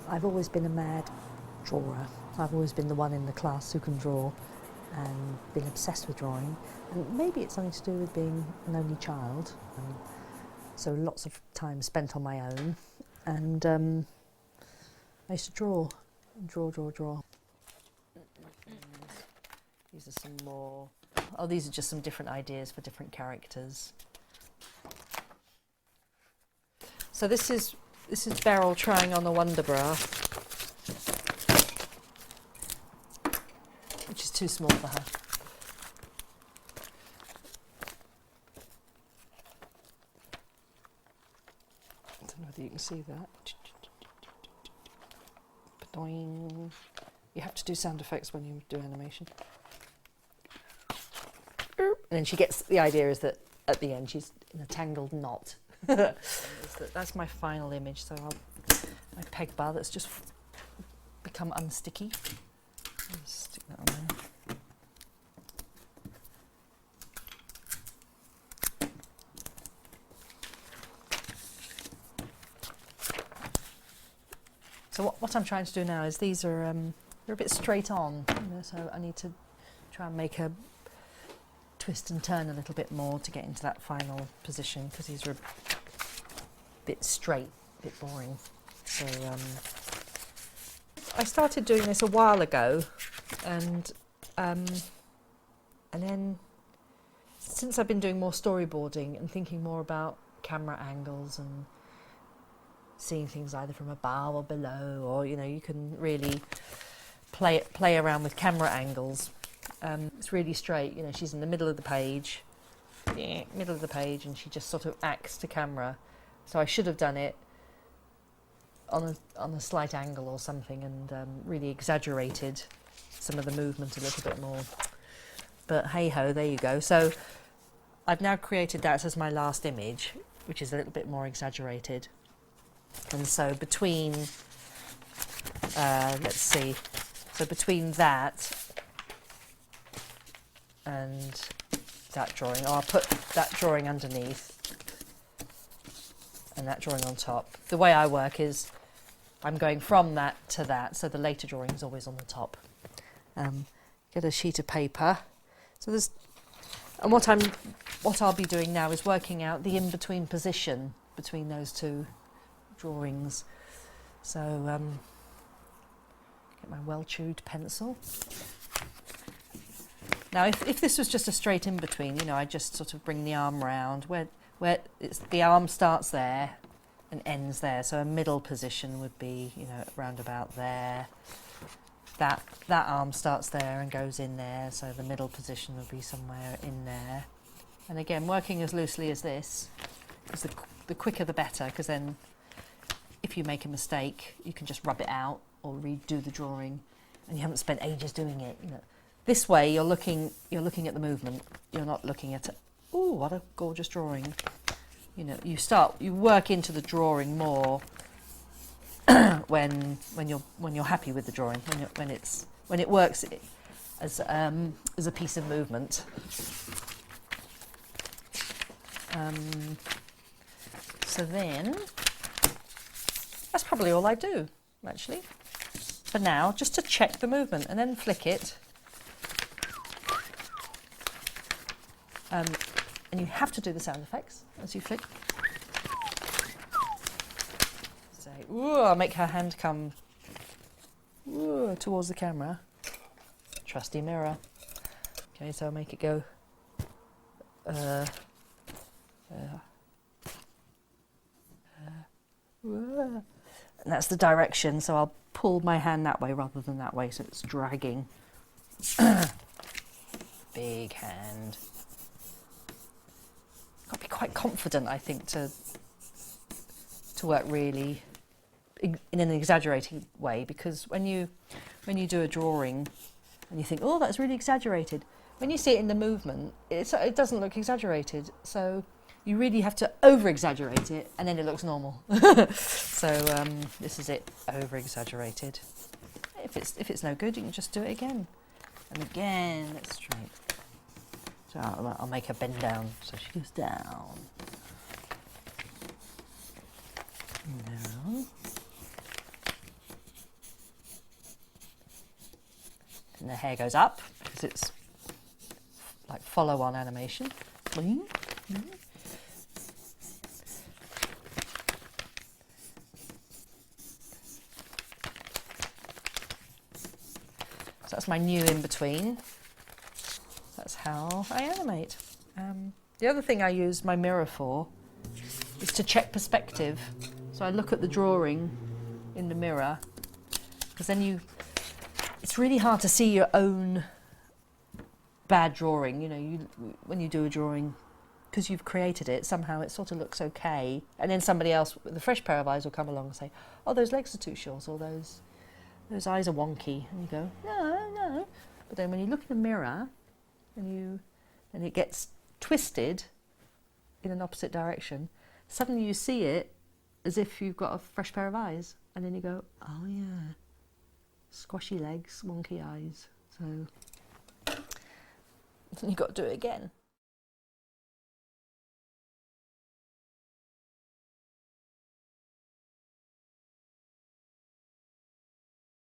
I've always been a mad drawer. I've always been the one in the class who can draw and been obsessed with drawing. And maybe it's something to do with being an only child. So lots of time spent on my own. And I used to draw. These are some more. Oh, these are just some different ideas for different characters. So this is Beryl trying on the Wonder Bra, which is too small for her. I don't know whether you can see that. Ba-doing. You have to do sound effects when you do animation. And then she gets, the idea is that at the end she's in a tangled knot. That's my final image, so my peg bar that's just become unsticky. I'll just stick that on there. So what I'm trying to do now is these are they're a bit straight on, you know, so I need to try and make her twist and turn a little bit more to get into that final position, because these are a bit straight, a bit boring. So I started doing this a while ago, and then since I've been doing more storyboarding and thinking more about camera angles and seeing things either from above or below, or you know, you can really play around with camera angles. It's really straight, you know, she's in the middle of the page, and she just sort of acts to camera. So I should have done it on a slight angle or something, and really exaggerated some of the movement a little bit more. But hey ho, there you go. So I've now created that as my last image, which is a little bit more exaggerated. And so between, let's see, so between that and that drawing, I'll put that drawing underneath and that drawing on top. The way I work is I'm going from that to that, so the later drawing is always on the top. Get a sheet of paper. So there's, and what I'll be doing now is working out the in-between position between those two drawings. So get my well-chewed pencil. Now, if this was just a straight in-between, you know, I just sort of bring the arm round where the arm starts there and ends there. So a middle position would be, you know, round about there. That arm starts there and goes in there, so the middle position would be somewhere in there. And again, working as loosely as this, because the quicker the better, because then if you make a mistake, you can just rub it out or redo the drawing, and you haven't spent ages doing it, you know. This way, you're looking at the movement. You're not looking at, oh, what a gorgeous drawing. You know, you work into the drawing more when you're happy with the drawing, when it works as a piece of movement. So then, that's probably all I do, actually, for now, just to check the movement, and then flick it. And you have to do the sound effects as you flick. Say, ooh, I'll make her hand come towards the camera. Trusty mirror. Okay, so I'll make it go. And that's the direction, so I'll pull my hand that way rather than that way, so it's dragging. Big hand. Got to be quite confident, I think, to work really in an exaggerated way, because when you do a drawing and you think, oh, that's really exaggerated, when you see it in the movement, it doesn't look exaggerated. So you really have to over-exaggerate it, and then it looks normal. So this is it, over-exaggerated. If it's no good, you can just do it again and again. It's straight. So I'll make her bend down, so she goes down. Down. And the hair goes up because it's like follow-on animation. Boing. So that's my new in-between. That's how I animate. The other thing I use my mirror for is to check perspective. So I look at the drawing in the mirror, because then it's really hard to see your own bad drawing. You know, when you do a drawing, because you've created it, somehow it sort of looks okay. And then somebody else with a fresh pair of eyes will come along and say, oh, those legs are too short, or those eyes are wonky. And you go, no. But then when you look in the mirror and it gets twisted in an opposite direction, suddenly you see it as if you've got a fresh pair of eyes. And then you go, oh yeah, squashy legs, wonky eyes. So you've got to do it again.